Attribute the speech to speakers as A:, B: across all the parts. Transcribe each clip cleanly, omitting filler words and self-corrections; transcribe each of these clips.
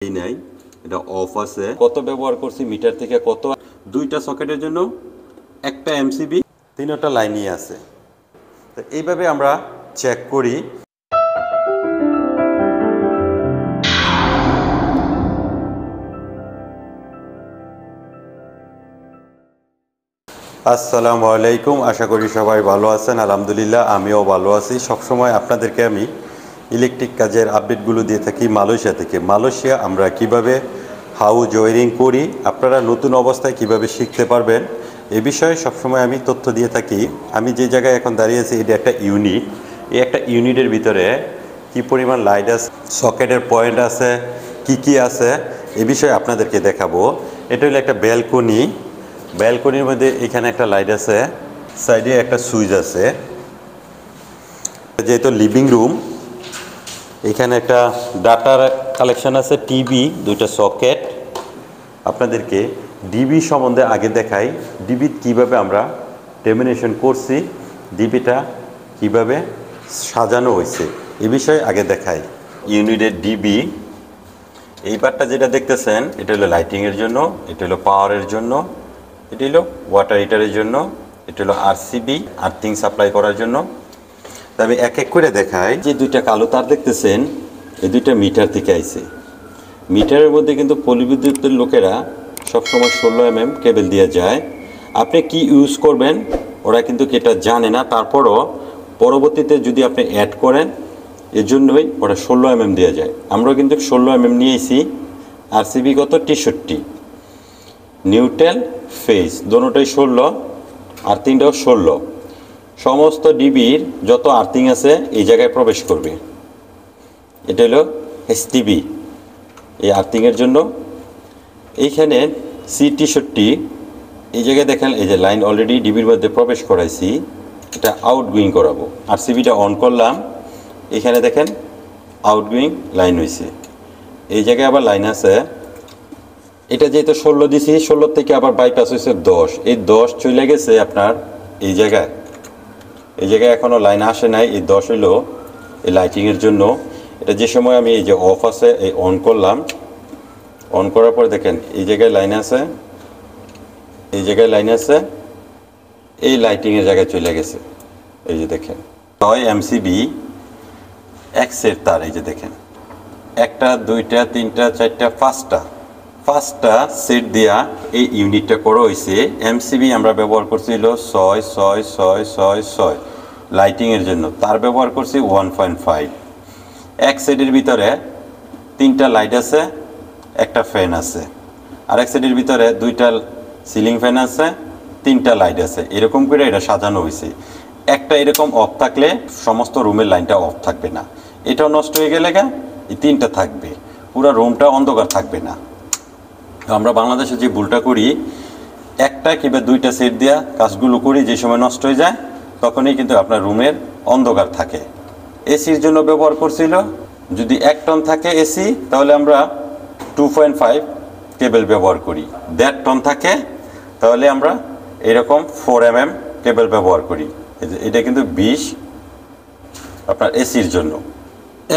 A: এই নাই, এটা অফ আছে। কত ব্যবহার করছি মিটার থেকে কত, দুইটা সকেটের জন্য একটা এমসিবি, তিনটা লাইনই আছে। তো এইভাবে আমরা চেক করি। আসসালামু আলাইকুম, আশা করি সবাই ভালো আছেন। আলহামদুলিল্লাহ আমিও ভালো আছি। সবসময় আপনাদেরকে আমি ইলেকট্রিক কাজের আপডেটগুলো দিয়ে থাকি মালয়েশিয়া থেকে। মালয়েশিয়া আমরা কিভাবে হাউস ওয়্যারিং করি, আপনারা নতুন অবস্থায় কিভাবে শিখতে পারবেন এ বিষয়ে সবসময় আমি তথ্য দিয়ে থাকি। আমি যে জায়গায় এখন দাঁড়িয়ে আছি এটা একটা ইউনিট। এই একটা ইউনিটের ভিতরে কি পরিমাণ লাইট আছে, সকেটের পয়েন্ট আছে, কি আছে এ বিষয়ে আপনাদেরকে দেখাবো। এটা হলো একটা ব্যালকনি। ব্যালকনির মধ্যে এখানে একটা লাইট আছে, সাইডে একটা সুইচ আছে। যেহেতু লিভিং রুম, এখানে একটা ডাটার কালেকশন আছে, টিভি, দুইটা সকেট। আপনাদেরকে ডিবি সম্বন্ধে আগে দেখাই, ডিবি কিভাবে আমরা টেমিনেশন করছি, ডিবিটা কিভাবে সাজানো হয়েছে এ বিষয়ে আগে দেখাই। ইউনিটের ডিবি এই পার্টটা যেটা দেখতেছেন এটা হলো লাইটিংয়ের জন্য, এটা হলো পাওয়ারের জন্য, এটা হলো ওয়াটার হিটারের জন্য, এটা হলো আরসিবি আর্থিং সাপ্লাই করার জন্য। তা আমি এক এক করে দেখাই। যে দুইটা কালো তার দেখতেছেন এই দুইটা মিটার থেকে আইছে। মিটারের মধ্যে কিন্তু পল্লীবিদ্যুতের লোকেরা সবসময় 16 mm কেবল দিয়ে যায়। আপনি কি ইউজ করবেন ওরা কিন্তু এটা জানে না, তারপরও পরবর্তীতে যদি আপনি অ্যাড করেন এর জন্যই ওরা 16 mm দিয়ে যায়। আমরাও কিন্তু 16 mm নিয়েছি। আরসিবি কত 63, নিউট্রাল ফেজ দোনোটাই 16, আর্থিংটাও 16। সমস্ত ডিবির যত আর্থিং আছে এই জায়গায় প্রবেশ করবে। এটা হলো এসটিবি এই আর্থিংয়ের জন্য। এইখানে C63 এই জায়গায় দেখেন এই যে লাইন অলরেডি ডিবির মধ্যে প্রবেশ করাইছি, এটা আউটগোয়িং করাবো। আরসিবিটা অন করলাম, এখানে দেখেন আউটগোয়িং লাইন হয়েছে। এই জায়গায় আবার লাইন আছে, এটা যেহেতু 16 দিছি, 16 থেকে আবার বাইপাস হয়েছে 10। এই 10 চলে গেছে আপনার এই জায়গায়। এই জায়গায় এখনও লাইন আসে নাই। এই 10 হইলো এই লাইটিংয়ের জন্য। এটা যে সময় আমি এই যে অফ আছে এই অন করলাম, অন করার পর দেখেন এই জায়গায় লাইন আছে, এই জায়গায় লাইন আছে, এই লাইটিংয়ের জায়গায় চলে গেছে। এই যে দেখেন 6 এমসিবি এক সেট তার। এই যে দেখেন একটা, দুইটা, তিনটা, চারটা, পাঁচটা সেট দিয়া এই ইউনিটটা করা হয়েছে। এমসিবি আমরা ব্যবহার করছি হলো 6 6 6 6 6 লাইটিংয়ের জন্য। তার ব্যবহার করছি 1.5। এক সেটের ভিতরে 3টা লাইট আছে, একটা ফ্যান আছে। আরেক সেটের ভিতরে 2টা সিলিং ফ্যান আছে, 3টা লাইট আছে। এরকম করে এটা সাজানো হয়েছে। একটা এরকম অফ থাকলে সমস্ত রুমের লাইনটা অফ থাকবে না। এটাও নষ্ট হয়ে গেলে এই 3টা থাকবে, পুরো রুমটা অন্ধকার থাকবে না। আমরা বাংলাদেশে যে ভুলটা করি, একটা কিংবা 2টা সেট দেওয়া কাজগুলো করি, যে সময় নষ্ট হয়ে যায় তখনই কিন্তু আপনার রুমের অন্ধকার থাকে। এসির জন্য ব্যবহার করছিল, যদি 1 টন থাকে এসি তাহলে আমরা 2.5 কেবল ব্যবহার করি। 1.5 টন থাকে তাহলে আমরা এরকম 4 mm কেবল ব্যবহার করি। এটা কিন্তু 20 আপনার এসির জন্য।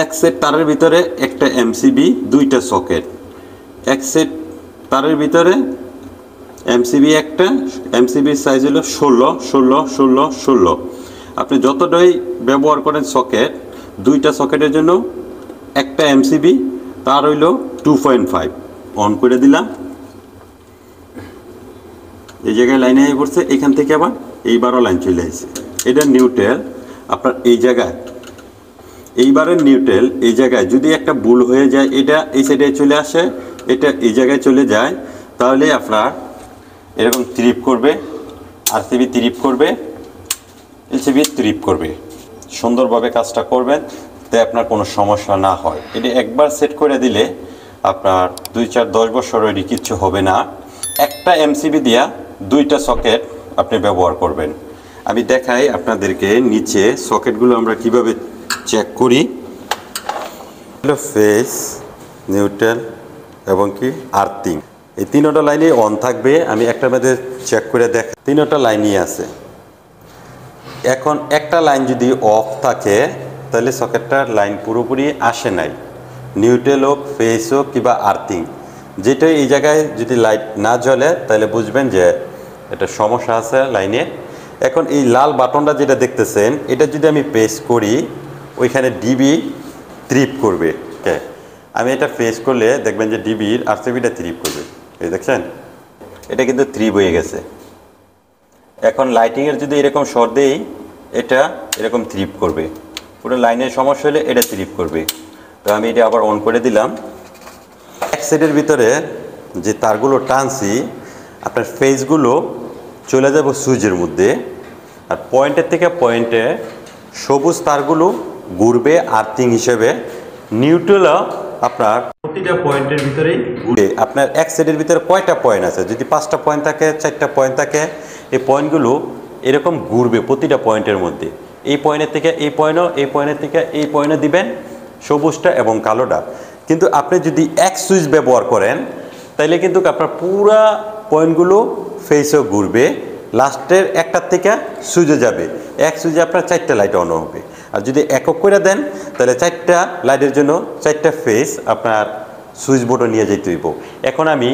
A: এক সেট তারের ভিতরে একটা এমসিবি, 2টা সকেট। এক সেট তারের ভিতরে এমসিবি একটা, এমসিবির সাইজ হলো 16 16 16 16। আপনি যতটাই ব্যবহার করেন সকেট, 2টা সকেটের জন্য একটা এমসিবি, তার হইল 2.5। অন করে দিলাম, এই জায়গায় লাইন হয়ে পড়ছে। এখান থেকে আবার এইবারও লাইন চলে আসছে। এটা নিউট্রাল আপনার এই জায়গায়, এইবারের নিউট্রাল এই জায়গায় যদি একটা ভুল হয়ে যায়, এটা এই সাইডে চলে আসে, এটা এই জায়গায় চলে যায়, তাহলে আপনার এরকম ট্রিপ করবে, আরসিবি ট্রিপ করবে, এলসিবি ট্রিপ করবে। সুন্দরভাবে কাজটা করবেন তাই আপনার কোনো সমস্যা না হয়। এটি একবার সেট করে দিলে আপনার 2 4 10 বছর এটি কিচ্ছু হবে না। একটা এমসিবি দিয়া 2টা সকেট আপনি ব্যবহার করবেন। আমি দেখাই আপনাদেরকে নিচে সকেটগুলো আমরা কিভাবে চেক করি। ফেজ, নিউট্রাল এবং কি আর্থিং, এই 3টা লাইনই অন থাকবে। আমি একটা মধ্যে চেক করে দেখ, 3টা লাইনই আছে। এখন একটা লাইন যদি অফ থাকে তাহলে সকেটটার লাইন পুরোপুরি আসে নাই। নিউট্রাল হোক, ফেস হোক কিংবা আর্থিং, যেটা এই জায়গায় যদি লাইট না জ্বলে তাহলে বুঝবেন যে এটা সমস্যা আছে লাইনে। এখন এই লাল বাটনটা যেটা দেখতেছেন, এটা যদি আমি প্রেস করি ওইখানে ডিবি ট্রিপ করবে। ওকে, আমি এটা প্রেস করলে দেখবেন যে ডিবির আরসিবিটা ট্রিপ করবে। এই দেখছেন, এটা কিন্তু ট্রিপ হয়ে গেছে। এখন লাইটিংয়ের যদি এরকম শর্ট দেই, এটা এরকম ট্রিপ করবে। পুরো লাইনের সমস্যা হলে এটা ট্রিপ করবে। তো আমি এটা আবার অন করে দিলাম। এক সাইডের ভিতরে যে তারগুলো টানছি, আপনার ফেসগুলো চলে যাব সুইচের মধ্যে, আর পয়েন্টের থেকে পয়েন্টে সবুজ তারগুলো ঘুরবে আর্থিং হিসেবে। নিউট্রালও আপনার প্রতিটা পয়েন্টের ভিতরেই ঘুরে। আপনার এক সাইডের ভিতরে কয়টা পয়েন্ট আছে, যদি 5টা পয়েন্ট থাকে, 4টা পয়েন্ট থাকে, এই পয়েন্টগুলো এরকম ঘুরবে প্রতিটা পয়েন্টের মধ্যে। এই পয়েন্টের থেকে এই পয়েন্টও, এই পয়েন্টের থেকে এই পয়েন্টও দিবেন, সবুজটা এবং কালোটা। কিন্তু আপনি যদি এক সুইচ ব্যবহার করেন তাইলে কিন্তু আপনার পুরা পয়েন্টগুলো ফেসও ঘুরবে, লাস্টের একটার থেকে সুইচে যাবে। এক সুইচে আপনার 4টা লাইট অন হবে। আর যদি একক করে দেন তাহলে 4টা লাইটের জন্য 4টা ফেস আপনার সুইচ বোর্ডও নিয়ে যেতে হইব। এখন আমি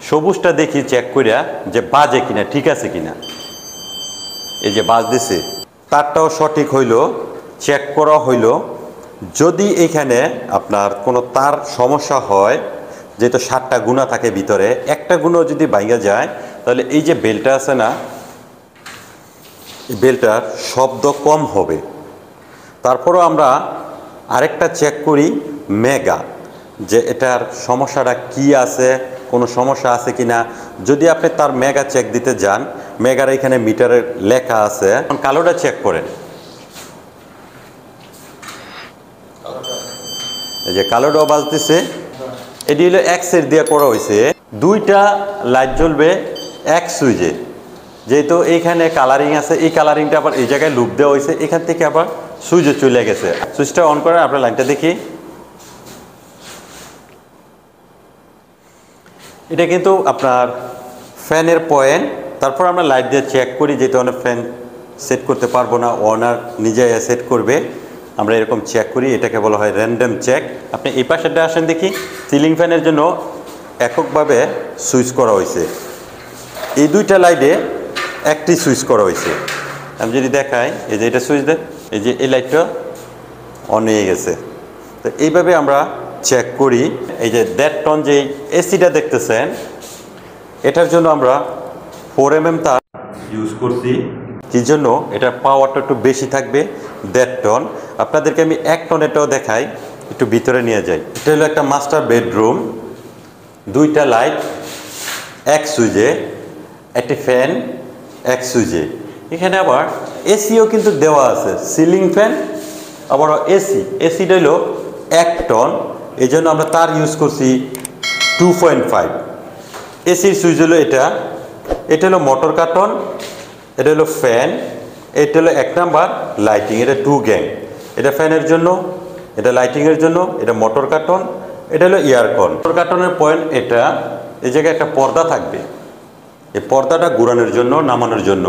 A: সবুজটা দেখি চেক করিয়া যে বাজে কিনা, ঠিক আছে কিনা। এই যে বাজ দিছে, তারটাও সঠিক হইল, চেক করা হইল। যদি এখানে আপনার কোনো তার সমস্যা হয়, যেহেতু 7টা গুণা থাকে ভিতরে, একটা গুণও যদি ভাঙা যায় তাহলে এই যে বেলটা আছে না, এই বেলটার শব্দ কম হবে। তারপরও আমরা আরেকটা চেক করি মেগা, যে এটার সমস্যাটা কি আছে, কোনো সমস্যা আছে কিনা। যদি আপনি তার মেগা চেক দিতে যান, মেগার এখানে মিটারের লেখা আছে। এখন কালোটা চেক করেন, এই যে কালোটাও বাজতেছে। এটি হলো এক সেট দিয়ে করা হয়েছে, 2টা লাইট জ্বলবে এক সুইচে। যেহেতু এইখানে কালারিং আছে, এই কালারিংটা আবার এই জায়গায় লুপ দেওয়া হয়েছে, এখান থেকে আবার সুইচে চলে গেছে। সুইচটা অন করেন, আপনার লাইনটা দেখি। এটা কিন্তু আপনার ফ্যানের পয়েন্ট। তারপর আমরা লাইট দিয়ে চেক করি, যেহেতু অনেক ফ্যান সেট করতে পারবো না, ওনার নিজে সেট করবে। আমরা এরকম চেক করি, এটাকে বলা হয় র্যান্ডম চেক। আপনি এই পাশেটা আসেন দেখি, সিলিং ফ্যানের জন্য এককভাবে সুইচ করা হয়েছে। এই 2টা লাইটে একটি সুইচ করা হয়েছে। আমি যদি দেখাই, এই যে এটা সুইচ দেন, এই যে এই লাইটটা অন হয়ে গেছে। তো এইভাবে আমরা চেক করি। এই যে 1.5 টন যে এসিটা দেখতেছেন, এটার জন্য আমরা 4 mm তার ইউজ করছি। কি জন্য? এটার পাওয়ারটা একটু বেশি থাকবে, 1.5 টন। আপনাদেরকে আমি 1 টনেরটাও দেখাই, একটু ভিতরে নিয়ে যাই। এটা হলো একটা মাস্টার বেডরুম, 2টা লাইট এক সুইচে, একটি ফ্যান এক সুইচে। এখানে আবার এসিও কিন্তু দেওয়া আছে, সিলিং ফ্যান আবার এসিটা হলো 1 টন। এই জন্য আমরা তার ইউজ করছি 2.5। এসির সুইচ হলো এটা হলো মোটর কার্টন, এটা হলো ফ্যান, এটা হলো 1 নাম্বার লাইটিং, এটা 2 গ্যাং। এটা ফ্যানের জন্য, এটা লাইটিংয়ের জন্য, এটা মোটর কার্টন, এটা হলো এয়ারকন। মোটর কার্টনের পয়েন্ট এটা, এই জায়গায় একটা পর্দা থাকবে, এই পর্দাটা ঘুরানোর জন্য, নামানোর জন্য।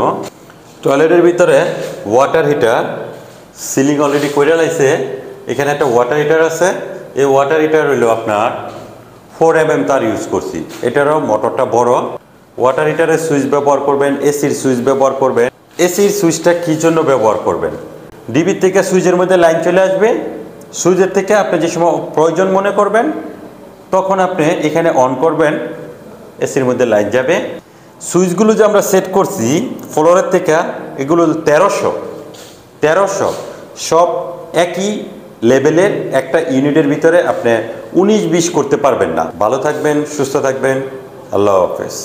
A: টয়লেটের ভিতরে ওয়াটার হিটার, সিলিং অলরেডি করে লাইছে। এখানে একটা ওয়াটার হিটার আছে। এই ওয়াটার হিটার হইলো আপনার 4 mm তার ইউজ করছি। এটারও মোটরটা বড়। ওয়াটার হিটারের সুইচ ব্যবহার করবেন, এসির সুইচ ব্যবহার করবেন। এসির সুইচটা কী জন্য ব্যবহার করবেন? ডিবির থেকে সুইচের মধ্যে লাইন চলে আসবে, সুইচের থেকে আপনি যে সময় প্রয়োজন মনে করবেন তখন আপনি এখানে অন করবেন, এসির মধ্যে লাইন যাবে। সুইচগুলো যে আমরা সেট করছি ফ্লোরের থেকে, এগুলো 1300 সব একই লেভেলের। একটা ইউনিটের ভিতরে আপনি 19-20 করতে পারবেন না। ভালো থাকবেন, সুস্থ থাকবেন, আল্লাহ হাফেজ।